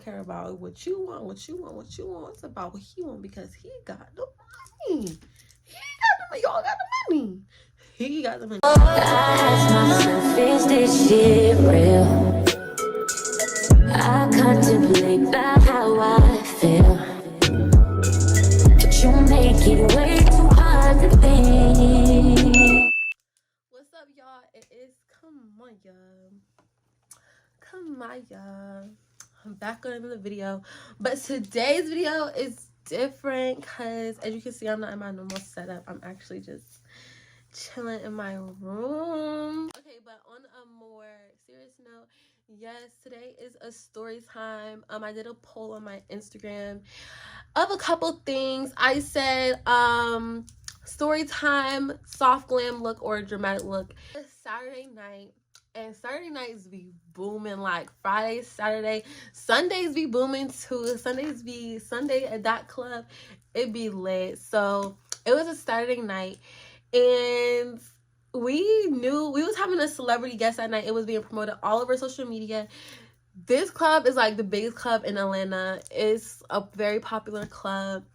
don't care about what you want, what you want, what you want. It's about what he want because he got the money. He got the money. Y'all got the money. He got the money. I ask myself, is this shit real? I contemplate about how I feel, but you make it way too hard to think. What's up, y'all? It is Kamaya. I'm back on another video, but today's video is different because, as you can see, I'm not in my normal setup. I'm actually just chilling in my room. Okay, but on a more serious note, yes, today is a story time. I did a poll on my Instagram of a couple things. I said story time, soft glam look or dramatic look. It's Saturday night, and Saturday nights be booming like Friday, Saturday. Sundays be booming too. Sunday at that club, it be lit. So it was a Saturday night, and we knew we was having a celebrity guest that night. It was being promoted all over social media. This club is like the biggest club in Atlanta. It's a very popular club.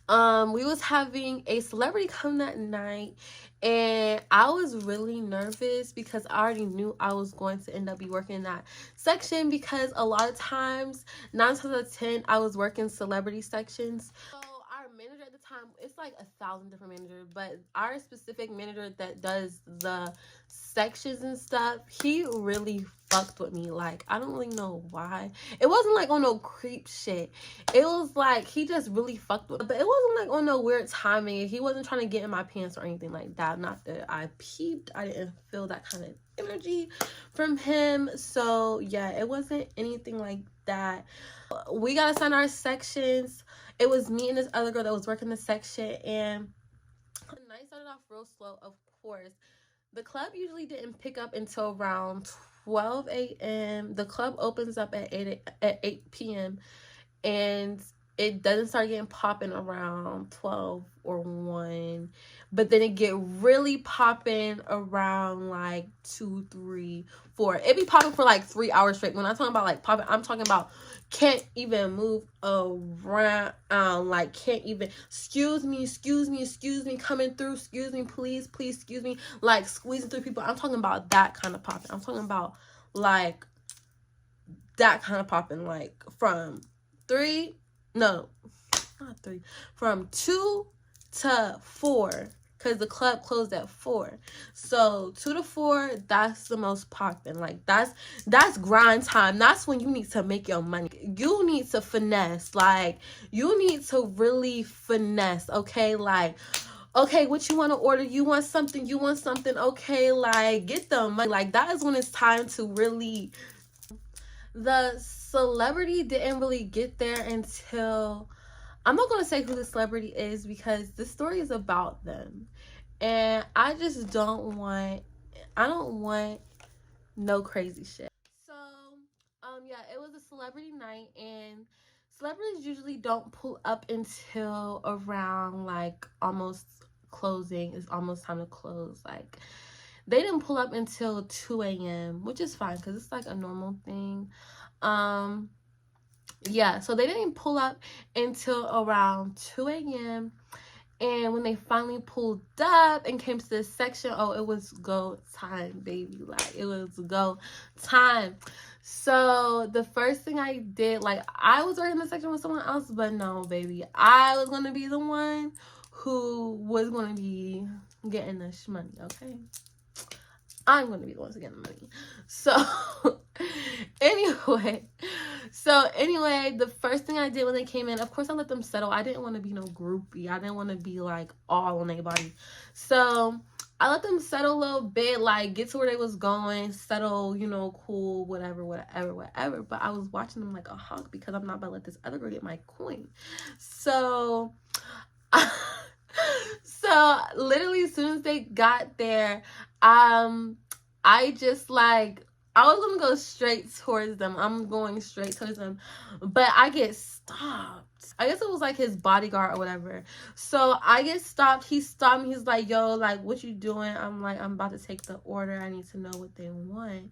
We was having a celebrity come that night, and I was really nervous because I already knew I was going to end up be working in that section, because a lot of times, 9 times out of 10, I was working celebrity sections. So our manager at the time, it's like 1,000 different managers, but our specific manager that does the sections and stuff, he really fucked with me. Like, I don't really know why. It wasn't like on no creep shit. It was like he just really fucked with me. But it wasn't like on no weird timing. He wasn't trying to get in my pants or anything like that. Not that I peeped. I didn't feel that kind of energy from him. So yeah, it wasn't anything like that. We got to sign our sections. It was me and this other girl that was working the section, and the night started off real slow, of course. The club usually didn't pick up until around 12 a.m. The club opens up at 8 p.m. and it doesn't start getting popping around 12 or 1, but then it get really popping around like 2, 3, 4. It be popping for like 3 hours straight. When I'm talking about like popping, I'm talking about can't even move around, like can't even, excuse me, coming through, excuse me, please, excuse me, like squeezing through people. I'm talking about that kind of popping. I'm talking about like that kind of popping, like from 2 to 4, because the club closed at 4. So 2 to 4, that's the most popping. Like that's grind time. That's when you need to make your money. You need to finesse. Like, you need to really finesse. Okay, like, okay, what you want to order? You want something? Okay, like, get the money. Like, that is when it's time to really. The celebrity didn't really get there until, I'm not going to say who the celebrity is because the story is about them. And I just don't want no crazy shit. So, yeah, it was a celebrity night, and celebrities usually don't pull up until around like almost closing. It's almost time to close. Like, they didn't pull up until 2 a.m., which is fine because it's like a normal thing. Yeah, so they didn't pull up until around 2 a.m. And when they finally pulled up and came to this section, oh, it was go time, baby. Like, it was go time. So the first thing I did, like, I was already in the section with someone else, but no, baby. I was going to be the one who was going to be getting the money, okay? I'm going to be the one to get the money. So, anyway, the first thing I did when they came in, of course, I let them settle. I didn't want to be no groupie. I didn't want to be, like, all on their body. So, I let them settle a little bit, like, get to where they was going, settle, you know, cool, whatever. But I was watching them like a hawk because I'm not about to let this other girl get my coin. So, literally, as soon as they got there, I just, like, I was gonna go straight towards them. I'm going straight towards them, but I get stopped. I guess it was like his bodyguard or whatever. So I get stopped. He stopped me. He's like, yo, like, what you doing? I'm like, I'm about to take the order. I need to know what they want.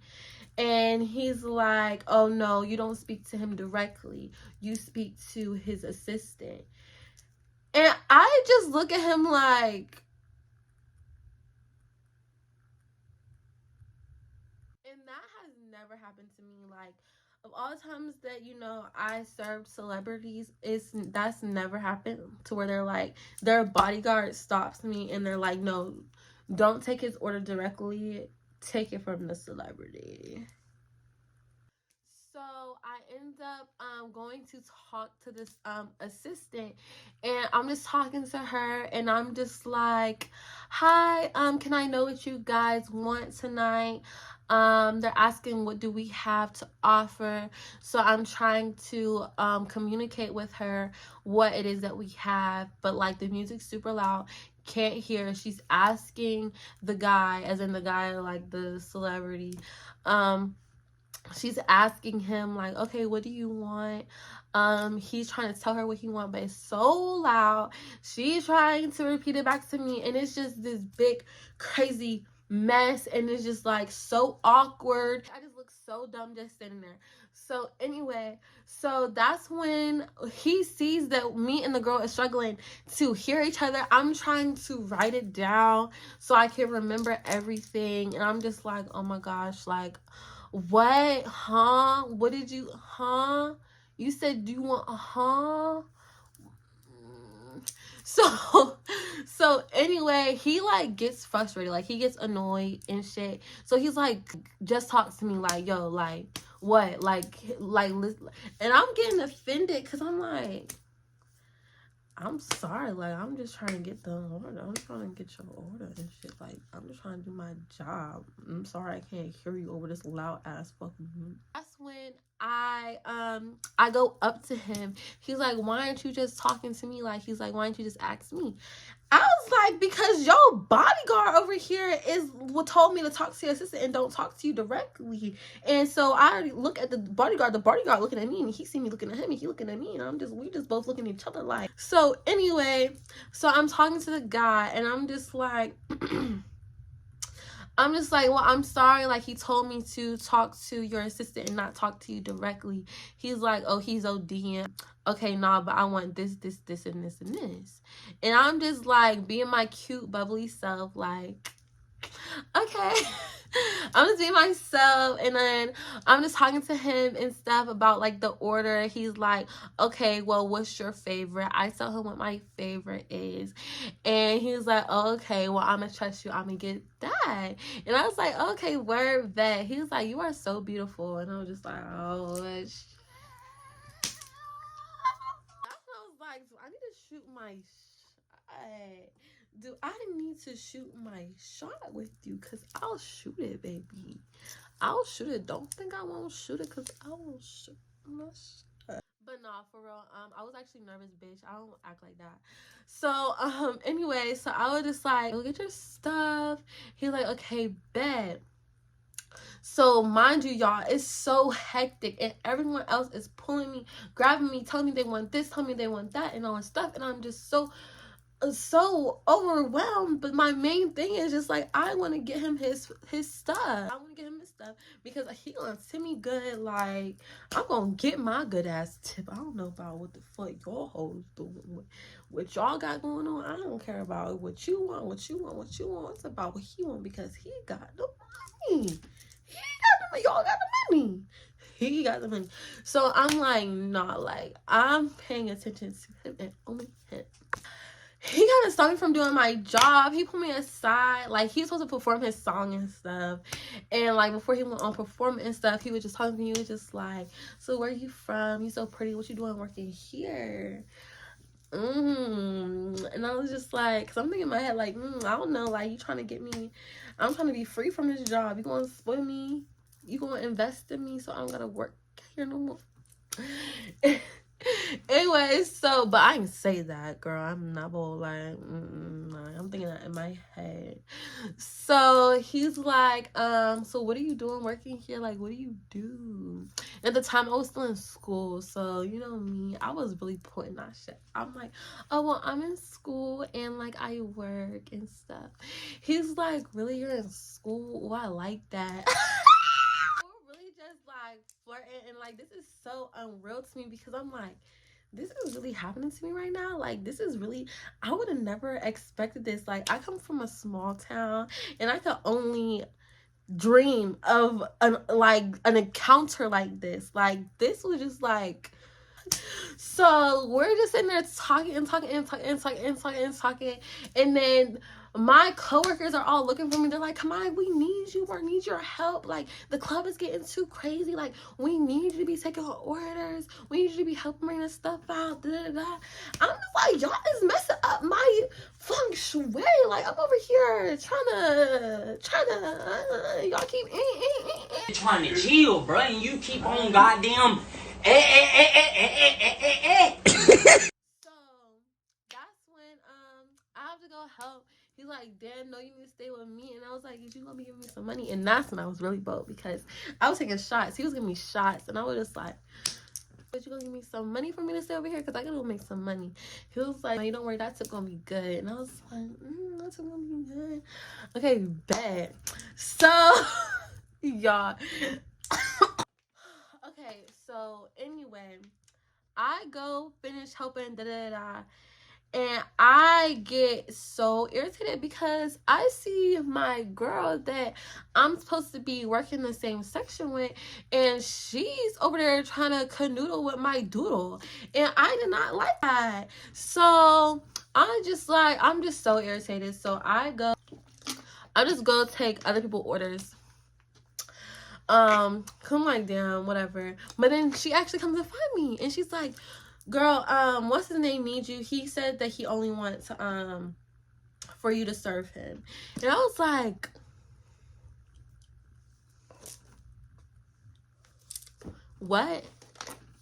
And he's like, oh no, you don't speak to him directly. You speak to his assistant. And I just look at him like, and that has never happened to me. Like, of all the times that, you know, I served celebrities, that's never happened to where they're like, their bodyguard stops me and they're like, no, don't take his order directly, take it from the celebrity. So I end up going to talk to this assistant, and I'm just talking to her, and I'm just like, hi, can I know what you guys want tonight? They're asking what do we have to offer. So I'm trying to communicate with her what it is that we have, but like the music's super loud, can't hear. She's asking the guy, as in the guy like the celebrity, she's asking him like, okay, what do you want? He's trying to tell her what he wants, but it's so loud. She's trying to repeat it back to me, and it's just this big crazy mess, and it's just like so awkward. I just look so dumb just sitting there. So anyway, so that's when he sees that me and the girl is struggling to hear each other. I'm trying to write it down so I can remember everything, and I'm just like, oh my gosh, like, what? Huh? What did you? Huh? You said, do you want a huh? So anyway, he like gets frustrated, like he gets annoyed and shit. So he's like, just talk to me, like, yo, like, what, like, listen. And I'm getting offended because I'm like, I'm sorry, like, I'm just trying to get the order. I'm trying to get your order and shit. Like, I'm just trying to do my job. I'm sorry I can't hear you over this loud ass fucking music. That's when I go up to him. He's like, why aren't you just talking to me? Like, he's like, why don't you just ask me? I was like, because your bodyguard over here is what told me to talk to your assistant and don't talk to you directly. And so I already look at the bodyguard looking at me, and he see me looking at him, and he looking at me, and we just both looking at each other like. So anyway, so I'm talking to the guy, and I'm just like, I'm just like, well, I'm sorry. Like, he told me to talk to your assistant and not talk to you directly. He's like, oh, he's ODing. Okay, nah, but I want this, this, this, and this, and this. And I'm just like being my cute, bubbly self, like, okay. I'm just being myself, and then I'm just talking to him and stuff about like the order. He's like, okay, well, what's your favorite? I tell him what my favorite is, and he's like, oh, okay, well, I'm gonna trust you, I'm gonna get that. And I was like, okay, word that. He was like, you are so beautiful, and I was just like, oh, that's when I was like, do I need to shoot my shot? Do I need to shoot my shot with you? Because I'll shoot it, baby. I'll shoot it. Don't think I won't shoot it, because I will shoot my shot. But nah, for real, I was actually nervous, bitch. I don't act like that. So, anyway, so I was just like, go get your stuff. He's like, okay, bet. So mind you, y'all, it's so hectic, and everyone else is pulling me, grabbing me, telling me they want this, telling me they want that, and all that stuff, and I'm just so overwhelmed. But my main thing is just like, I want to get him his stuff. I want to get him his stuff because he gonna tip me good. Like, I'm gonna get my good ass tip. I don't know about what the fuck y'all hoes doing, what y'all got going on. I don't care about what you want. It's about what he want, because he got the money. Y'all got the money. He got the money. So I'm like, nah, like, I'm paying attention to him and only him. He kind of stopped me from doing my job. He put me aside. Like, he was supposed to perform his song and stuff. And, like, before he went on performing and stuff, he was just talking to me. He was just like, so where are you from? You so pretty. What you doing working here? And I was just like, because I'm thinking in my head, like, I don't know. Like, you trying to get me. I'm trying to be free from this job. You going to spoil me? You going to invest in me so I don't got to work here no more? Anyway, so but I didn't say that, girl. I'm not bold. Like, I'm thinking that in my head. So he's like, so what are you doing working here? Like, what do you do? At the time, I was still in school, so you know me, I was really putting that shit. I'm like, oh well, I'm in school and like I work and stuff. He's like, really, you're in school? Oh, I like that. We're really just like flirting, and like this is so unreal to me because I'm like, this is really happening to me right now. Like, this is really, I would have never expected this. Like, I come from a small town and I could only dream of an encounter like this. Like, this was just like, so we're just sitting there talking and talking and talking and talking and talking and talking, and then my coworkers are all looking for me. They're like, come on, we need you, or need your help. Like, the club is getting too crazy. Like, we need you to be taking orders. We need you to be helping bring this stuff out. Da, da, da. I'm just like, y'all is messing up my feng shui. Like, I'm over here trying to y'all keep trying to chill, bro, and you keep on goddamn So that's when I have to go help. He's like, damn, no, you need to stay with me. And I was like, you gonna be giving me some money? And that's when I was really bold because I was taking shots. He was giving me shots, and I was just like, but you gonna give me some money for me to stay over here? Because I gotta go make some money. He was like, no, don't worry, that tip gonna be good. And I was like, that tip gonna be good. Okay, bad. So y'all. Okay, so anyway, I go finish helping, and I get so irritated because I see my girl that I'm supposed to be working the same section with, and she's over there trying to canoodle with my doodle, and I did not like that. So I'm just so irritated. So I just go take other people's orders. Come like, damn, whatever. But then she actually comes to find me, and she's like, girl, what's his name needs you. He said that he only wants for you to serve him. And I was like, what?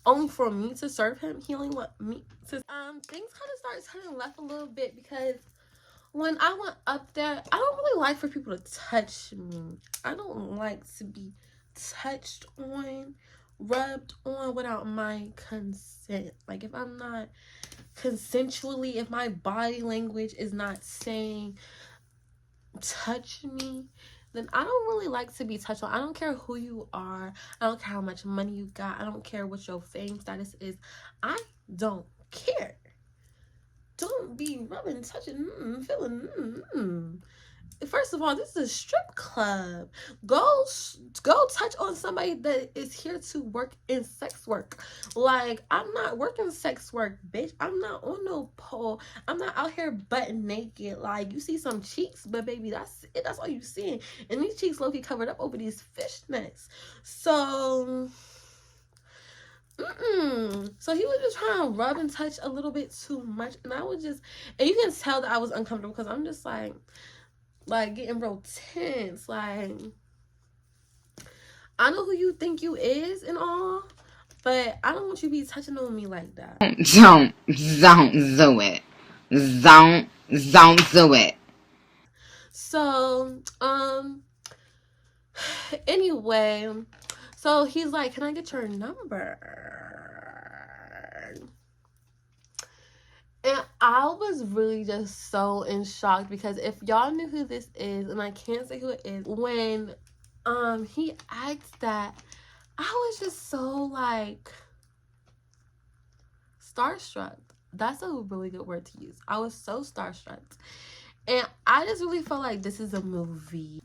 Only for me to serve him? He only want me to things kind of start turning left a little bit because when I went up there, I don't really like for people to touch me. I don't like to be touched on, rubbed on without my consent. Like, if I'm not consensually, if my body language is not saying touch me, then I don't really like to be touched on. I don't care who you are. I don't care how much money you got. I don't care what your fame status is. I don't care. Don't be rubbing, touching, feeling. First of all, this is a strip club. Go touch on somebody that is here to work in sex work. Like, I'm not working sex work, bitch. I'm not on no pole. I'm not out here butt naked. Like, you see some cheeks, but baby, that's it. That's all you seeing. And these cheeks low-key covered up over these fishnets. So so he was just trying to rub and touch a little bit too much, and I was just, and you can tell that I was uncomfortable because I'm just like getting real tense. Like, I know who you think you is and all, but I don't want you to be touching on me like that. Don't do it. Don't do it. So anyway, so he's like, can I get your number? And I was really just so in shock because if y'all knew who this is, and I can't say who it is, when he asked that, I was just so like starstruck. That's a really good word to use. I was so starstruck. And I just really felt like this is a movie.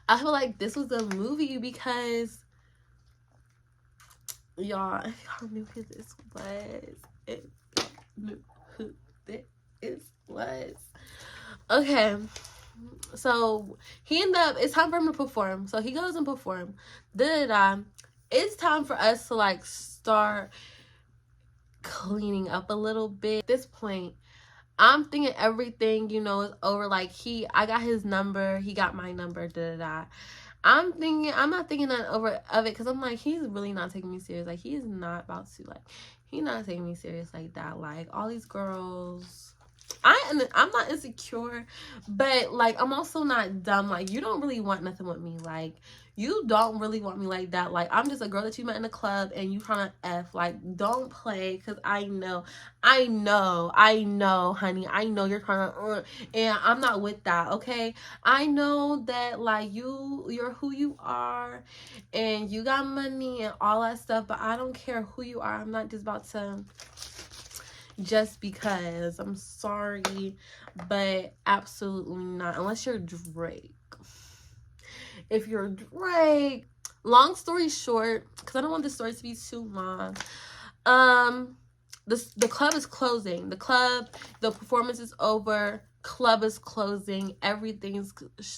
I feel like this was a movie because y'all, if y'all knew who this was, okay, so he ended up, it's time for him to perform. So he goes and perform. It's time for us to like start cleaning up a little bit. At this point, I'm thinking everything, is over. Like, I got his number, he got my number, I'm not thinking that over of it because I'm like, he's really not taking me serious. Like, he is not about to, like, he not taking me serious like that. Like, all these girls, I'm not insecure, but like, I'm also not dumb. Like, you don't really want nothing with me. Like, you don't really want me like that. Like, I'm just a girl that you met in the club and you trying to F. Like, don't play, because I know, honey. I know you're trying to, and I'm not with that, okay? I know that, like, you're who you are, and you got money and all that stuff, but I don't care who you are. I'm not just about to, just because. I'm sorry, but absolutely not. Unless you're Drake. If you're Drake, long story short, because I don't want the story to be too long. The club is closing. The performance is over. Club is closing. Everything's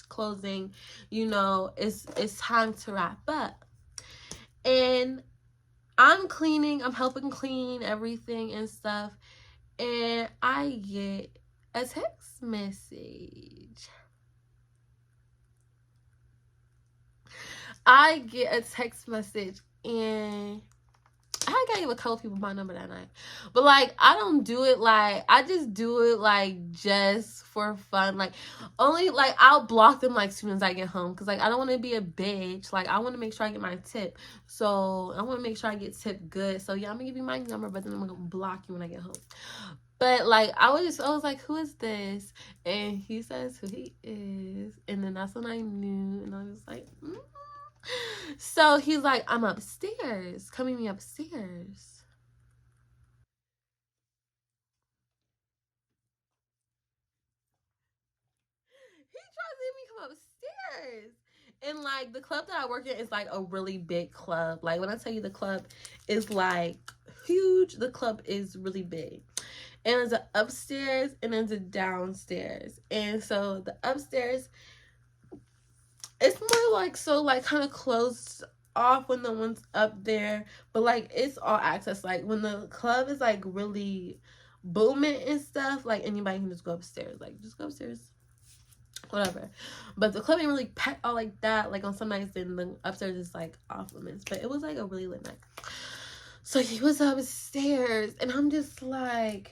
closing. You know, it's time to wrap up. And I'm cleaning. I'm helping clean everything and stuff. And I get a text message. And I gave a couple people my number that night. But like, I don't do it like, I just do it like just for fun. Like, only like, I'll block them like as soon as I get home, because like, I don't want to be a bitch. Like, I want to make sure I get my tip. So I want to make sure I get tipped good. So yeah, I'm gonna give you my number, but then I'm gonna block you when I get home. But like, I was like, who is this? And he says who he is, and then that's when I knew, and I was like, So he's like, I'm upstairs. Come meet me upstairs. He tries to make me come upstairs. And like, the club that I work in is like a really big club. Like, when I tell you the club is like huge, the club is really big. And there's an upstairs and there's a downstairs. And so the upstairs, it's more like, so like kind of closed off when the one's up there, but like, it's all access. Like, when the club is like really booming and stuff, like, anybody can just go upstairs. Like, just go upstairs, whatever. But the club ain't really packed all like that. Like, on some nights, then the upstairs is like off limits. But it was like a really lit night. So he was upstairs, and I'm just like,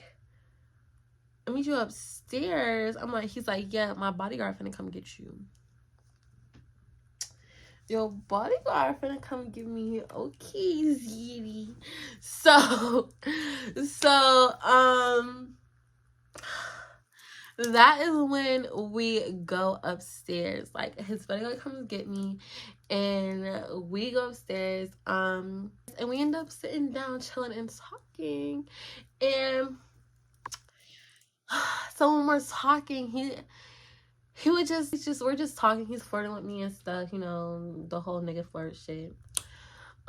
I meet you upstairs. I'm like, he's like, yeah, my bodyguard finna come get you. Your bodyguard finna come give me, okay, Zeddy. So that is when we go upstairs. Like, his bodyguard comes get me, and we go upstairs, and we end up sitting down, chilling and talking. And so when we're talking, we're just talking. He's flirting with me and stuff, you know, the whole nigga flirt shit.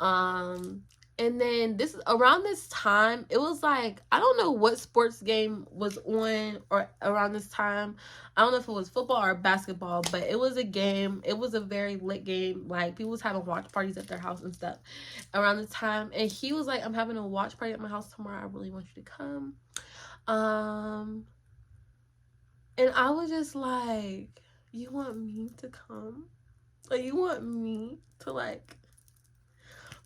And then around this time, it was like, I don't know what sports game was on, or around this time, I don't know if it was football or basketball, but it was a game. It was a very lit game. Like, people was having watch parties at their house and stuff around the time. And he was like, I'm having a watch party at my house tomorrow. I really want you to come. And I was just like, you want me to come? Like, you want me to, like,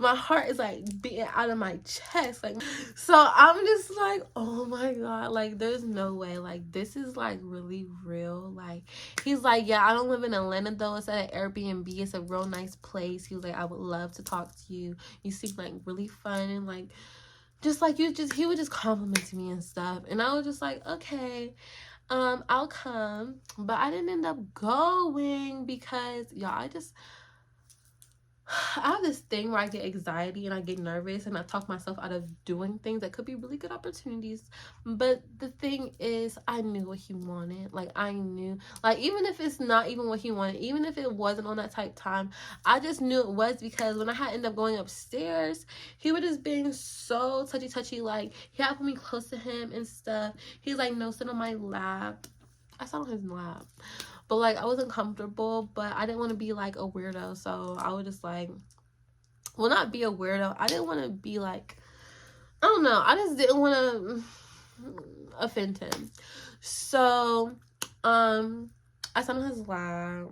my heart is like beating out of my chest. Like, so I'm just like, oh my God, like, there's no way. Like, this is like really real. Like, he's like, yeah, I don't live in Atlanta though. It's at an Airbnb. It's a real nice place. He was like, I would love to talk to you. You seem like really fun, and like, just like, he would just compliment me and stuff. And I was just like, okay, I'll come. But I didn't end up going because, y'all, I have this thing where I get anxiety and I get nervous and I talk myself out of doing things that could be really good opportunities. But the thing is, I knew what he wanted. Like, I knew. Like, even if it's not even what he wanted, even if it wasn't on that type time, I just knew it was, because when I had ended up going upstairs, he was just being so touchy. Like, he had put me close to him and stuff. He's like, no, sit on my lap. I sat on his lap. But like, I wasn't comfortable, but I didn't want to be like a weirdo. So I was just like, well, not be a weirdo. I didn't want to be like, I don't know. I just didn't want to offend him. So, I sat on his lap,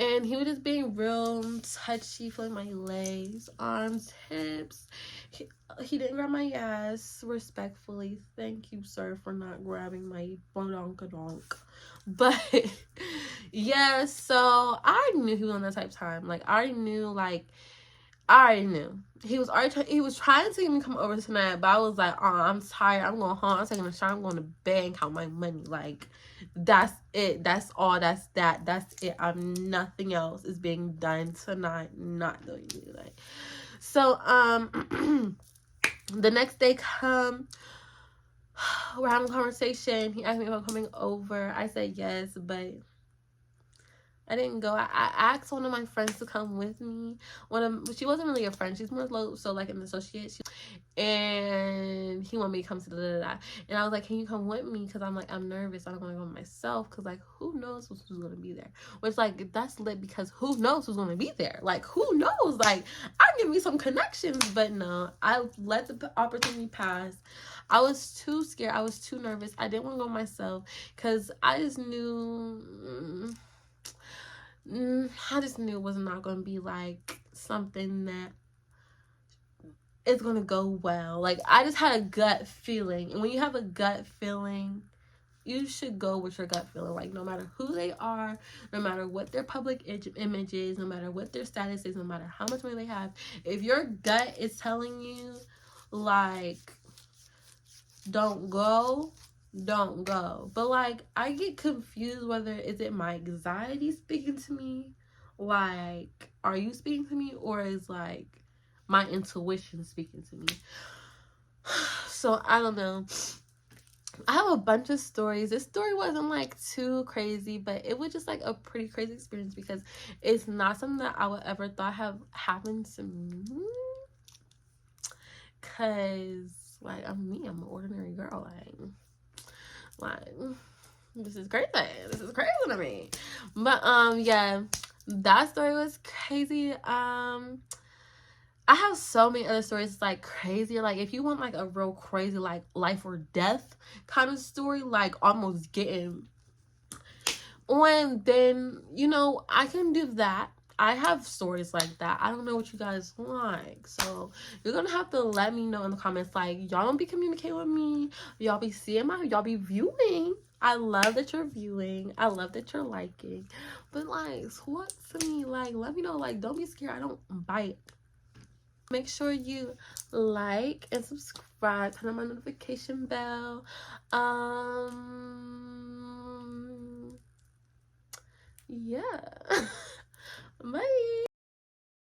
And he was just being real touchy, feeling my legs, arms, hips. He didn't grab my ass, respectfully. Thank you, sir, for not grabbing my bodonkadonk. But yeah, so I knew he was on that type of time. Like, I already knew. He was trying to even come over tonight, but I was like, I'm tired. I'm going home. I'm taking a shower. I'm going to bed and count my money. Like, that's it. That's all. That's it. I'm nothing else is being done tonight. Not doing anything. So the next day come, we're having a conversation. He asked me about coming over. I said yes, but I didn't go. I asked one of my friends to come with me. She wasn't really a friend. She's more so like an associate. And he wanted me to come to the and I was like, can you come with me? Because I'm nervous. I don't want to go myself. Because like, who knows who's going to be there? Which like, that's lit because who knows who's going to be there? Like, who knows? Like, I give me some connections, but no, I let the opportunity pass. I was too scared. I was too nervous. I didn't want to go myself because I just knew. I just knew it was not going to be like something that is going to go well. Like, I just had a gut feeling. And when you have a gut feeling, you should go with your gut feeling. Like, no matter who they are, no matter what their public image is, no matter what their status is, no matter how much money they have, if your gut is telling you, like, don't go. But like, I get confused whether is it my anxiety speaking to me, like, are you speaking to me, or is like my intuition speaking to me? So I don't know. I have a bunch of stories. This story wasn't like too crazy, but it was just like a pretty crazy experience because it's not something that I would ever thought have happened to me. Cause like, I'm an ordinary girl. Like, this is crazy to me. But yeah, that story was crazy. I have so many other stories like crazy. Like, if you want like a real crazy like life or death kind of story, like almost getting on, then I can do that. I have stories like that. I don't know what you guys like. So you're going to have to let me know in the comments. Like, y'all don't be communicating with me. Y'all be seeing y'all be viewing. I love that you're viewing. I love that you're liking. But like, what to me? Like, let me know. Like, don't be scared. I don't bite. Make sure you like and subscribe. Turn on my notification bell. Yeah. Bye.